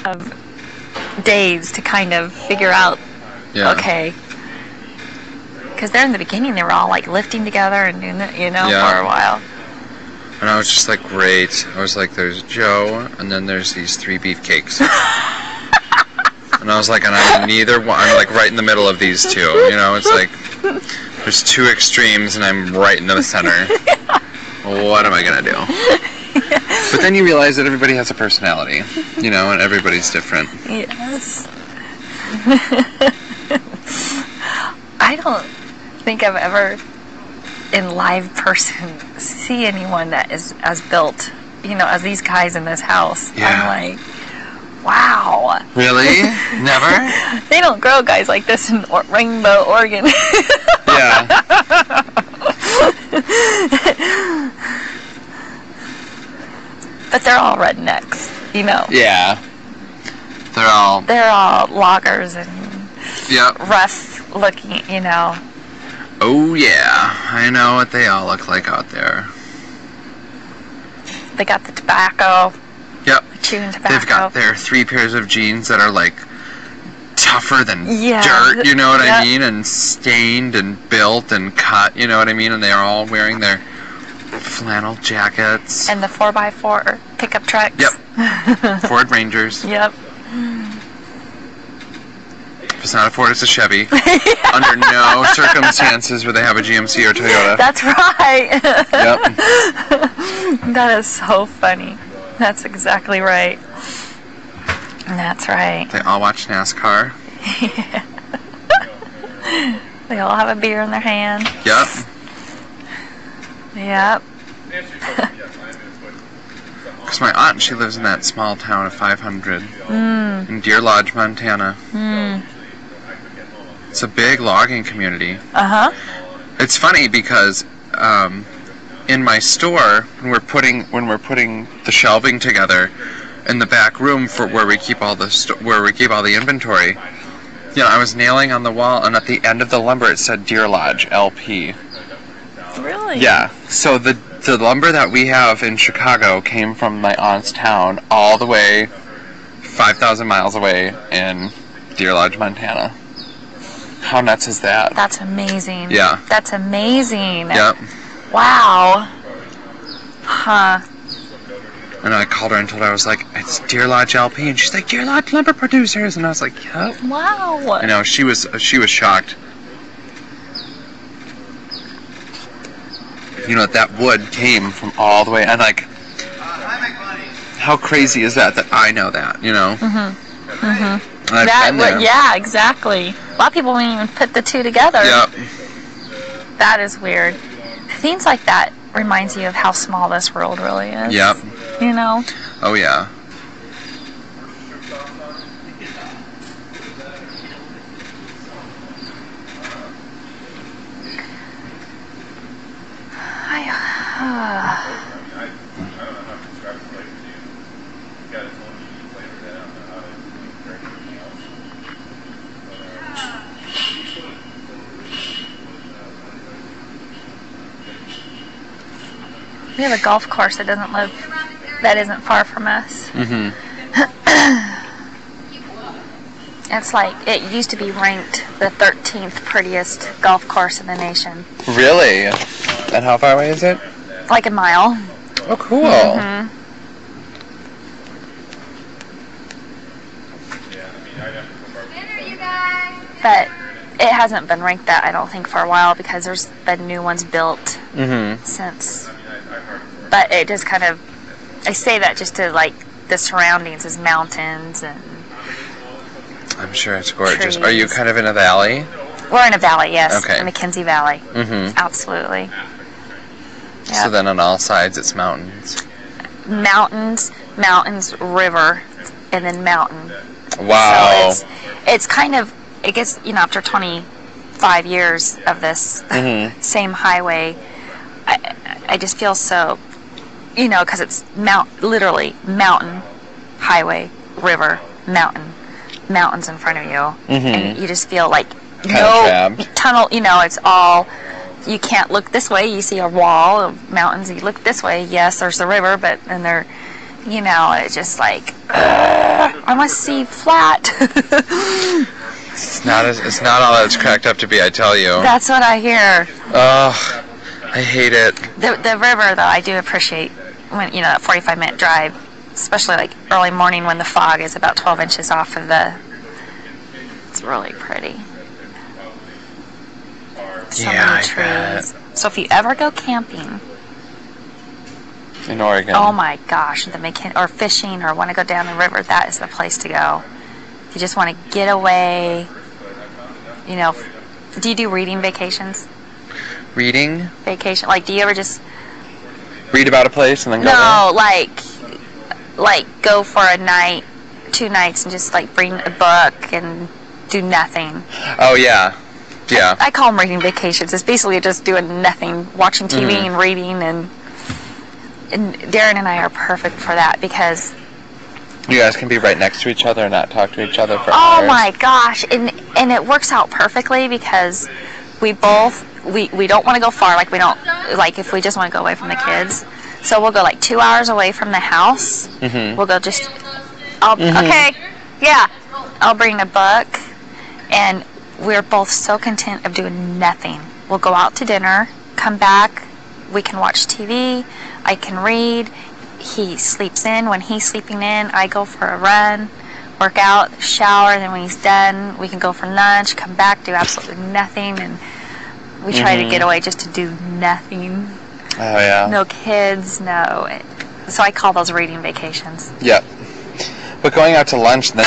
of days to kind of figure out, okay. Because they're in the beginning, they were all like lifting together and doing it, for a while. And I was just like, great. I was like, there's Joe, and then there's these 3 beefcakes. And I was like, and I'm neither one. I'm like right in the middle of these two. It's like there's 2 extremes, and I'm right in the center. What am I gonna do? But then you realize that everybody has a personality, and everybody's different. Yes. I don't think I've ever, in live person, see anyone that is as built, as these guys in this house. Yeah. I'm like, wow. Really? Never? They don't grow guys like this in Rainbow, Oregon. Yeah. But they're all rednecks, Yeah. They're all loggers and rough looking, Oh yeah, I know what they all look like out there. They got the tobacco. Yep. Chewing tobacco. They've got their 3 pairs of jeans that are like tougher than dirt, you know what I mean? And stained and built and cut, you know what I mean? And they are all wearing their flannel jackets. And the 4x4 pickup trucks. Yep. Ford Rangers. Yep. If it's not a Ford, it's a Chevy. Under no circumstances would they have a GMC or Toyota. That's right. Yep. That is so funny. That's exactly right. That's right. They all watch NASCAR. Yeah. They all have a beer in their hand. Yep. Yep. Because my aunt, she lives in that small town of 500 in Deer Lodge, Montana. It's a big logging community. It's funny because in my store, when we're putting the shelving together in the back room for where we keep all the inventory, I was nailing on the wall, and at the end of the lumber it said Deer Lodge LP. Really? Yeah. So the lumber that we have in Chicago came from my aunt's town all the way 5,000 miles away in Deer Lodge, Montana. How nuts is that? That's amazing. Yeah. That's amazing. Yep. Wow. Huh. And I called her and told her, I was like, it's Deer Lodge LP, and she's like, Deer Lodge Lumber Producers, and I was like, yep. Wow. I know, she was shocked. That wood came from all the way, and like, how crazy is that I know that, And I've been there. Yeah, exactly. A lot of people won't even put the two together. Yep. That is weird. Things like that reminds you of how small this world really is. Yep. Oh, yeah. We have a golf course that isn't far from us. It's like, it used to be ranked the 13th prettiest golf course in the nation. Really? And how far away is it? Like a mile. Oh, cool. But it hasn't been ranked that, I don't think, for a while, because there's been new ones built since. But it just kind of, I say that just to, like, the surroundings is mountains and I'm sure it's gorgeous. trees. Are you kind of in a valley? We're in a valley, yes. Okay. The McKenzie Valley. Absolutely. Yep. So then on all sides it's mountains. Mountains, river, and then mountain. Wow. So it's kind of, it gets, after 25 years of this same highway, I just feel so, because it's literally mountain, highway, river, mountains in front of you. And you just feel like no tunnel, it's all, you can't look this way, you see a wall of mountains, you look this way, yes, there's the river, but then it's just like, I want to see flat. It's not all it's cracked up to be, I tell you. That's what I hear. Oh, I hate it. The river, though, I do appreciate when, you know, that 45-minute drive, especially like early morning when the fog is about 12 inches off of the. It's really pretty. So many trees. So if you ever go camping in Oregon, oh my gosh, or fishing or want to go down the river, that is the place to go. If you just want to get away, you know. Do you do reading vacations? Reading? Vacation. Like, do you ever just read about a place and then go No, like go for a night, 2 nights, and just like bring a book and do nothing. Oh, yeah. Yeah. I call them reading vacations. It's basically just doing nothing, watching TV and reading, and Darren and I are perfect for that because you guys can be right next to each other and not talk to each other for hours. Oh my gosh, and it works out perfectly because we both we don't want to go far. Like, we don't, like, if we just want to go away from the kids, so we'll go like 2 hours away from the house. We'll go just okay, yeah, I'll bring a book, and we're both so content of doing nothing. We'll go out to dinner, come back, we can watch TV, I can read, he sleeps in. When he's sleeping in, I go for a run, work out, shower, and then when he's done, we can go for lunch, come back, do absolutely nothing, and we try to get away just to do nothing. Oh, yeah. No kids, no. So I call those reading vacations. Yep. But going out to lunch then...